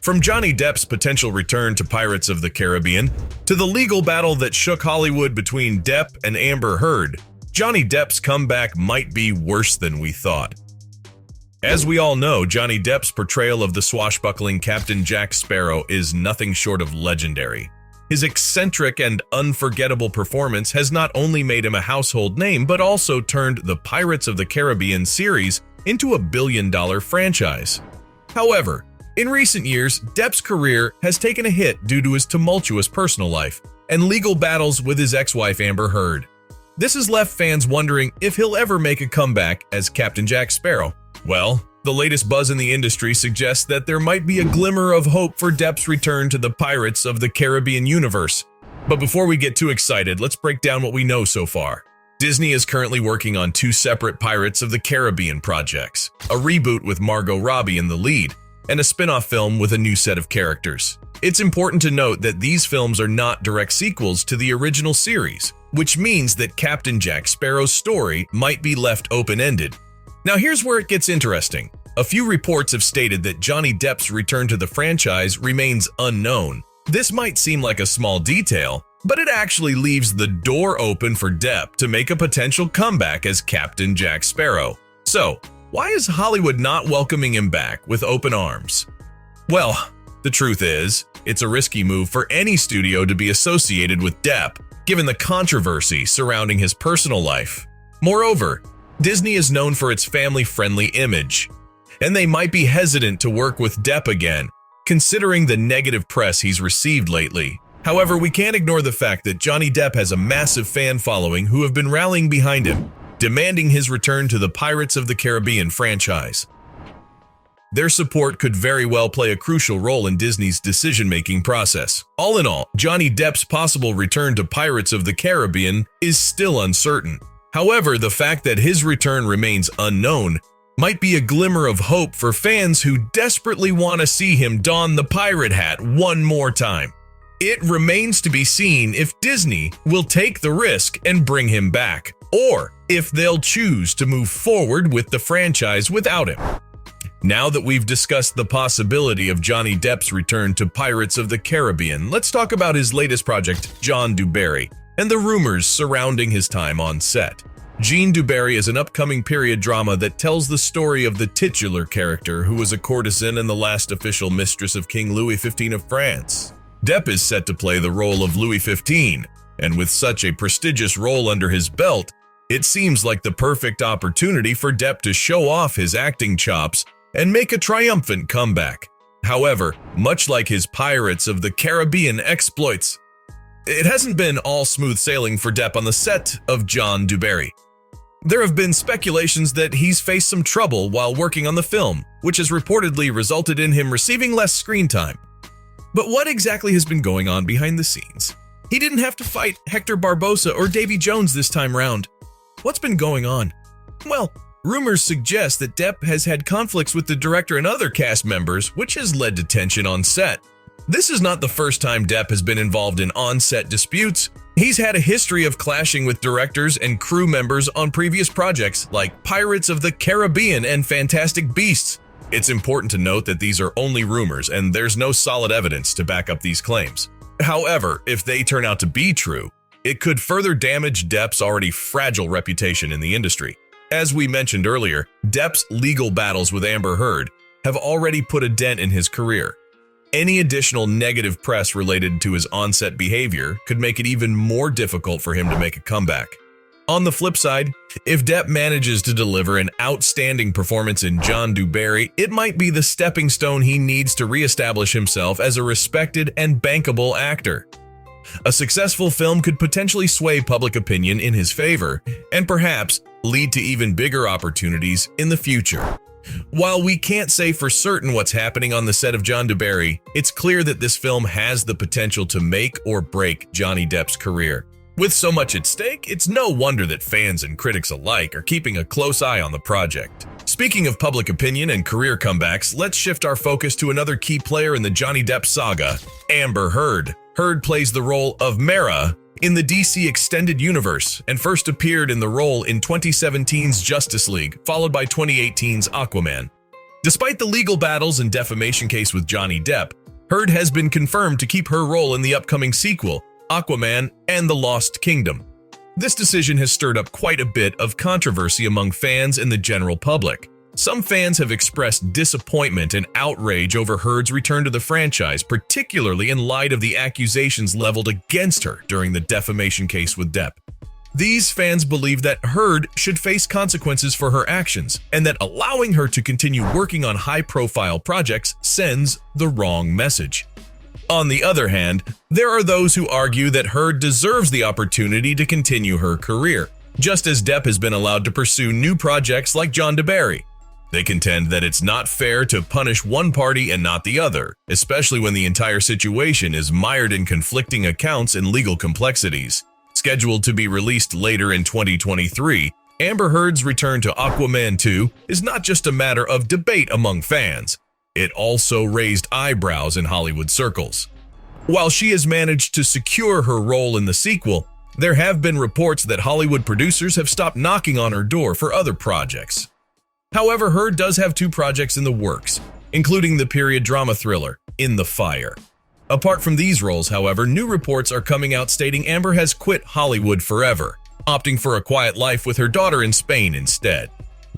From Johnny Depp's potential return to Pirates of the Caribbean to the legal battle that shook Hollywood between Depp and Amber Heard, Johnny Depp's comeback might be worse than we thought. As we all know, Johnny Depp's portrayal of the swashbuckling Captain Jack Sparrow is nothing short of legendary. His eccentric and unforgettable performance has not only made him a household name, but also turned the Pirates of the Caribbean series into a billion-dollar franchise. However, in recent years, Depp's career has taken a hit due to his tumultuous personal life and legal battles with his ex-wife Amber Heard. This has left fans wondering if he'll ever make a comeback as Captain Jack Sparrow. Well, the latest buzz in the industry suggests that there might be a glimmer of hope for Depp's return to the Pirates of the Caribbean universe. But before we get too excited, let's break down what we know so far. Disney is currently working on two separate Pirates of the Caribbean projects, a reboot with Margot Robbie in the lead, and a spin-off film with a new set of characters. It's important to note that these films are not direct sequels to the original series, which means that Captain Jack Sparrow's story might be left open-ended. Now here's where it gets interesting. A few reports have stated that Johnny Depp's return to the franchise remains unknown. This might seem like a small detail, but it actually leaves the door open for Depp to make a potential comeback as Captain Jack Sparrow. So, why is Hollywood not welcoming him back with open arms? Well, the truth is, it's a risky move for any studio to be associated with Depp, given the controversy surrounding his personal life. Moreover, Disney is known for its family-friendly image, and they might be hesitant to work with Depp again, considering the negative press he's received lately. However, we can't ignore the fact that Johnny Depp has a massive fan following who have been rallying behind him, demanding his return to the Pirates of the Caribbean franchise. Their support could very well play a crucial role in Disney's decision-making process. All in all, Johnny Depp's possible return to Pirates of the Caribbean is still uncertain. However, the fact that his return remains unknown might be a glimmer of hope for fans who desperately want to see him don the pirate hat one more time. It remains to be seen if Disney will take the risk and bring him back, or if they'll choose to move forward with the franchise without him. Now that we've discussed the possibility of Johnny Depp's return to Pirates of the Caribbean, let's talk about his latest project, John Du Barry, and the rumors surrounding his time on set. Jean Du Barry is an upcoming period drama that tells the story of the titular character who was a courtesan and the last official mistress of King Louis XV of France. Depp is set to play the role of Louis XV, and with such a prestigious role under his belt, it seems like the perfect opportunity for Depp to show off his acting chops and make a triumphant comeback. However, much like his Pirates of the Caribbean exploits, it hasn't been all smooth sailing for Depp on the set of John Du Barry. There have been speculations that he's faced some trouble while working on the film, which has reportedly resulted in him receiving less screen time. But what exactly has been going on behind the scenes? He didn't have to fight Hector Barbosa or Davy Jones this time round. What's been going on? Well, rumors suggest that Depp has had conflicts with the director and other cast members, which has led to tension on set. This is not the first time Depp has been involved in on-set disputes. He's had a history of clashing with directors and crew members on previous projects like Pirates of the Caribbean and Fantastic Beasts. It's important to note that these are only rumors and there's no solid evidence to back up these claims. However, if they turn out to be true, it could further damage Depp's already fragile reputation in the industry. As we mentioned earlier, Depp's legal battles with Amber Heard have already put a dent in his career. Any additional negative press related to his on-set behavior could make it even more difficult for him to make a comeback. On the flip side, if Depp manages to deliver an outstanding performance in John Du Barry, it might be the stepping stone he needs to reestablish himself as a respected and bankable actor. A successful film could potentially sway public opinion in his favor and perhaps lead to even bigger opportunities in the future. While we can't say for certain what's happening on the set of John Du Barry, it's clear that this film has the potential to make or break Johnny Depp's career. With so much at stake, it's no wonder that fans and critics alike are keeping a close eye on the project. Speaking of public opinion and career comebacks, let's shift our focus to another key player in the Johnny Depp saga, Amber Heard. Heard plays the role of Mara in the DC Extended Universe and first appeared in the role in 2017's Justice League, followed by 2018's Aquaman. Despite the legal battles and defamation case with Johnny Depp, Heard has been confirmed to keep her role in the upcoming sequel, Aquaman and the Lost Kingdom. This decision has stirred up quite a bit of controversy among fans and the general public. Some fans have expressed disappointment and outrage over Heard's return to the franchise, particularly in light of the accusations leveled against her during the defamation case with Depp. These fans believe that Heard should face consequences for her actions, and that allowing her to continue working on high-profile projects sends the wrong message. On the other hand, there are those who argue that Heard deserves the opportunity to continue her career, just as Depp has been allowed to pursue new projects like John DeBarry. They contend that it's not fair to punish one party and not the other, especially when the entire situation is mired in conflicting accounts and legal complexities. Scheduled to be released later in 2023, Amber Heard's return to Aquaman 2 is not just a matter of debate among fans. It also raised eyebrows in Hollywood circles. While she has managed to secure her role in the sequel, there have been reports that Hollywood producers have stopped knocking on her door for other projects. However, Heard does have 2 projects in the works, including the period drama thriller, In the Fire. Apart from these roles, however, new reports are coming out stating Amber has quit Hollywood forever, opting for a quiet life with her daughter in Spain instead.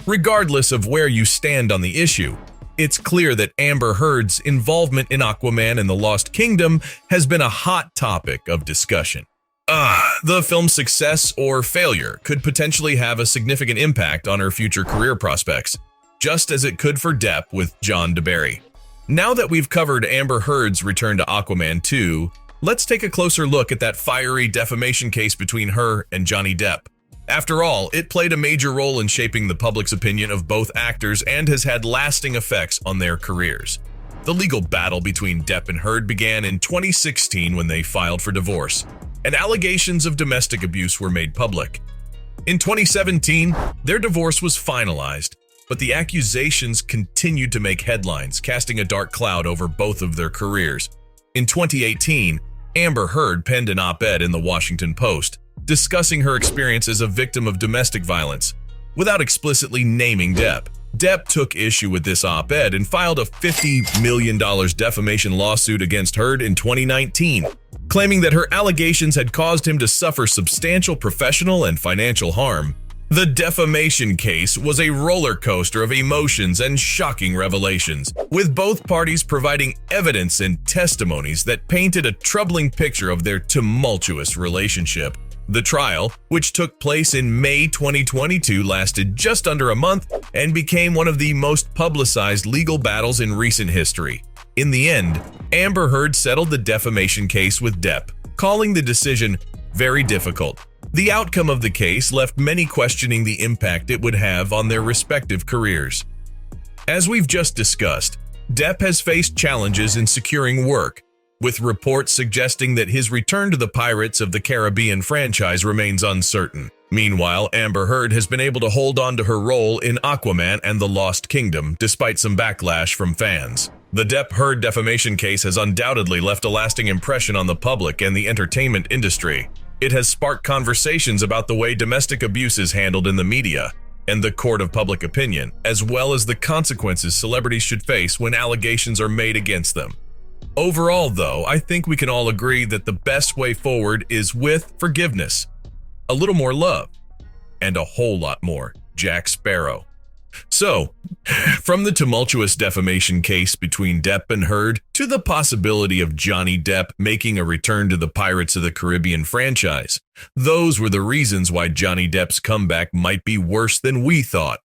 Regardless of where you stand on the issue, it's clear that Amber Heard's involvement in Aquaman and the Lost Kingdom has been a hot topic of discussion. The film's success or failure could potentially have a significant impact on her future career prospects, just as it could for Depp with John DeBarry. Now that we've covered Amber Heard's return to Aquaman 2, let's take a closer look at that fiery defamation case between her and Johnny Depp. After all, it played a major role in shaping the public's opinion of both actors and has had lasting effects on their careers. The legal battle between Depp and Heard began in 2016 when they filed for divorce, and allegations of domestic abuse were made public. In 2017, their divorce was finalized, but the accusations continued to make headlines, casting a dark cloud over both of their careers. In 2018, Amber Heard penned an op-ed in the Washington Post, discussing her experience as a victim of domestic violence, without explicitly naming Depp. Depp took issue with this op-ed and filed a $50 million defamation lawsuit against Heard in 2019, claiming that her allegations had caused him to suffer substantial professional and financial harm. The defamation case was a roller coaster of emotions and shocking revelations, with both parties providing evidence and testimonies that painted a troubling picture of their tumultuous relationship. The trial, which took place in May 2022, lasted just under a month and became one of the most publicized legal battles in recent history. In the end, Amber Heard settled the defamation case with Depp, calling the decision very difficult. The outcome of the case left many questioning the impact it would have on their respective careers. As we've just discussed, Depp has faced challenges in securing work, with reports suggesting that his return to the Pirates of the Caribbean franchise remains uncertain. Meanwhile, Amber Heard has been able to hold on to her role in Aquaman and the Lost Kingdom, despite some backlash from fans. The Depp-Heard defamation case has undoubtedly left a lasting impression on the public and the entertainment industry. It has sparked conversations about the way domestic abuse is handled in the media and the court of public opinion, as well as the consequences celebrities should face when allegations are made against them. Overall, though, I think we can all agree that the best way forward is with forgiveness, a little more love, and a whole lot more Jack Sparrow. So, from the tumultuous defamation case between Depp and Heard to the possibility of Johnny Depp making a return to the Pirates of the Caribbean franchise, those were the reasons why Johnny Depp's comeback might be worse than we thought.